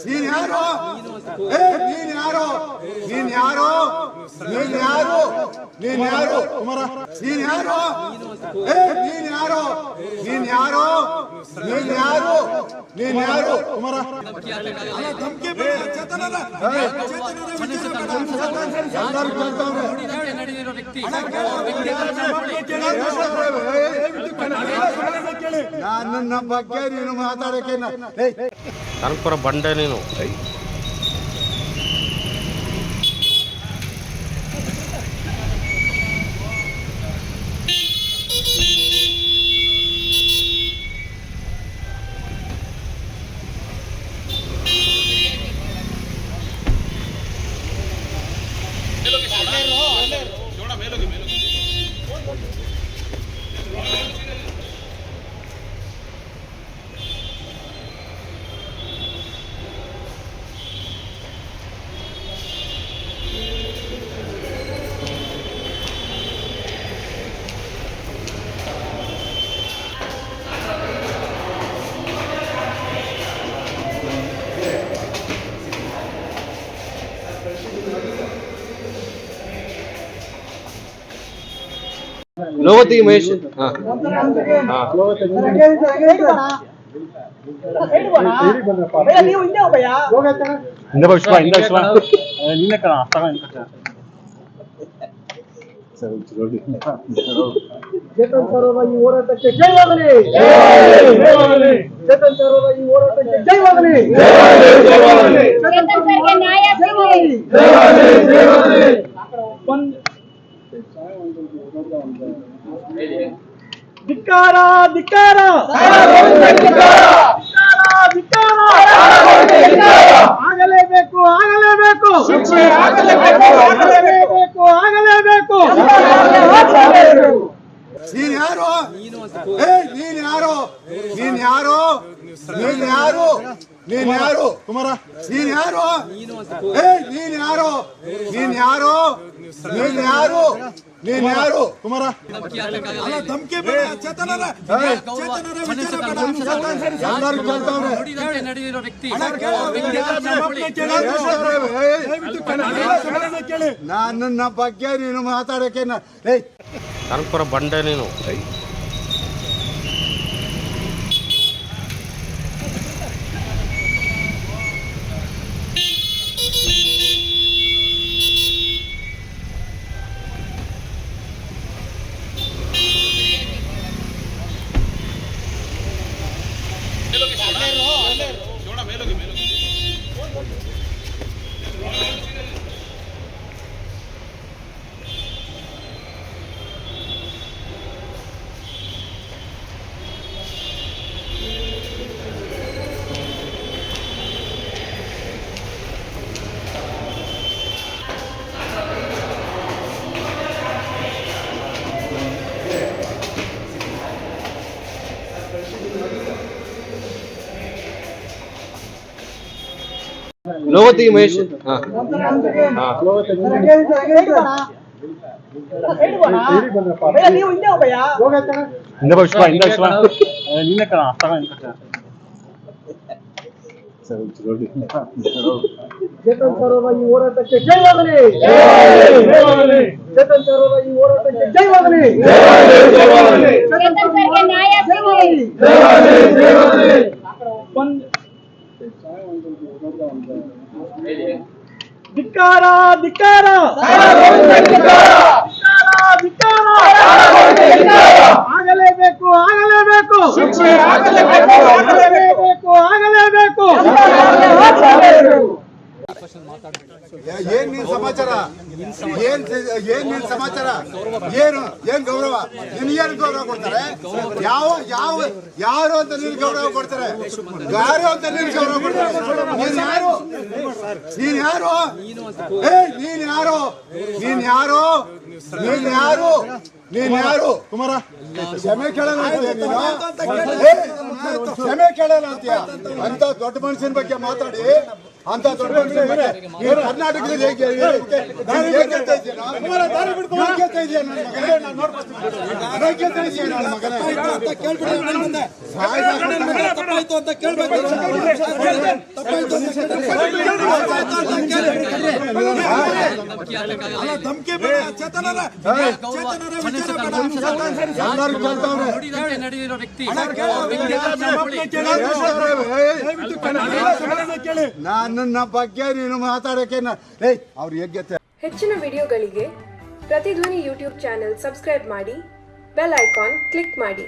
ನೀನ್ ಯಾರು? ನೀನ್ ಯಾರು? ನೀನ್ ಯಾರು? ನೀನ್ ಯಾರು? ನೀನ್ ಯಾರು? ಕುಮಾರ ನೀನ್ ಯಾರು? ನೀನ್ ಯಾರು? ನೀನ್ ಯಾರು? ನೀನ್ ಯಾರು? ನೀನ್ ಯಾರು? ಕುಮಾರ ಧಮಕಿ ಬೇಡ. ಚೇತನನ ನನ್ನ ಬಗ್ಗೆ ನೀನು ಮಾತಾಡಕ್ಕೆ ಕನಕಪುರ ಬಂಡೆ ನೀನು ಲೋಗತಿ ಮಹೇಶ್ ಚೇತನ್ ಸರೋವರ ಈ ಹೋರಾಟಕ್ಕೆ ಜಯವಾಗಲಿ. ಚೇತನ್ ಸರೋವರ ಈ ಹೋರಾಟಕ್ಕೆ ಜಯವಾಗಲಿ. ಧಿಕ್ಕಾರ ಧಿಕ್ಕಾರ ಆಗಲೇಬೇಕು ಆಗಲೇಬೇಕು ಆಗಲೇಬೇಕು ಆಗಲೇಬೇಕು. ನೀನ್ ಯಾರು? ನೀನ್ ಯಾರು? ನೀನ್ ಯಾರು? ನೀನ್ ಯಾರು? ನೀನ್ ಯಾರು? ಕುಮಾರ ನೀನ್ ಯಾರು? ನೀನ್ ಯಾರು? ನೀನ್ ಯಾರು? ನೀನ್ ಯಾರು? ನೀನ್ ಯಾರು? ಕುಮಾರ ಧಮಕಿ ಬೇಡ. ಚೇತನನ ನನ್ನ ಬಗ್ಗೆ ನೀನು ಮಾತಾಡಕ್ಕೆ ಕನಕಪುರ ಬಂಡೆ ನೀನು ಲೋಗತಿ ಮಹೇಶ್ ಚೇತನ್ ಸರೋವರ ಈ ಹೋರಾಟಕ್ಕೆ ಜಯವಾಗಲಿ. ಚೇತನ್ ಸರೋವರ ಈ ಹೋರಾಟಕ್ಕೆ ಜಯವಾಗಲಿ. ಧಿಕ್ಕಾರ ಧಿಕ್ಕಾರ ಆಗಲೇಬೇಕು ಆಗಲೇಬೇಕು ಆಗಲೇಬೇಕು ಆಗಲೇಬೇಕು. ಏನ್ ನಿನ್ ಸಮಾಚಾರ? ಏನ್ ನಿನ್ ಸಮಾಚಾರ? ಏನ್ ಗೌರವ? ನಿನ್ಗೇನು ಗೌರವ ಕೊಡ್ತಾರೆ? ಯಾರು ಅಂತ ನೀನ್ ಗೌರವ ಕೊಡ್ತಾರೆ? ಯಾರು ಅಂತ ನೀನ್ ಗೌರವ ಕೊಡ್ತಾರೆ? ನೀನ್ ಯಾರು? ನೀನ್ ಯಾರು? ನೀನ್ ಯಾರು? ನೀನ್ ಯಾರು? ನೀನ್ ಯಾರು? ನೀನ್ ಯಾರು? ಕುಮಾರ ಕ್ಷಮೆ ಕೇಳೋಣ ನೀನು. ಕ್ಷಮೆ ಕೇಳಲ್ಲ ಅಂತೀಯ ಅಂತ ದೊಡ್ಡ ಮನುಷ್ಯನ ಬಗ್ಗೆ ಮಾತಾಡಿ ಅಂತ ದೊಡ್ಡ ಮನುಷ್ಯನ ಬಗ್ಗೆ ನೀವು ಕರ್ನಾಟಕದಲ್ಲಿ ಹೇಗೆ ಯೋಗ್ಯತೆ ಇದೆಯಾ ನನ್ನ ಮಗನೇ? ಯೋಗ್ಯತೆ ಇದೆಯಾ ನನ್ನ ಮಗನೇ? ತಪ್ಪಾಯ್ತು ಅಂತ ಕೇಳ್ಬೇಕು. ಧಮಕಿ ಬೇಡ, ಚೇತನರ ಎಲ್ಲರೂ ಕೇಳ್ತಾವ್ರೆ. ನನ್ನ ಬಗ್ಗೆ ನೀನು ಮಾತಾಡಕ್ಕೆ ಅವ್ರ ಯೋಗ್ಯತೆ. ಹೆಚ್ಚಿನ ವಿಡಿಯೋಗಳಿಗೆ ಪ್ರತಿಧ್ವನಿ ಯೂಟ್ಯೂಬ್ ಚಾನೆಲ್ ಸಬ್ಸ್ಕ್ರೈಬ್ ಮಾಡಿ, ಬೆಲ್ ಐಕಾನ್ ಕ್ಲಿಕ್ ಮಾಡಿ.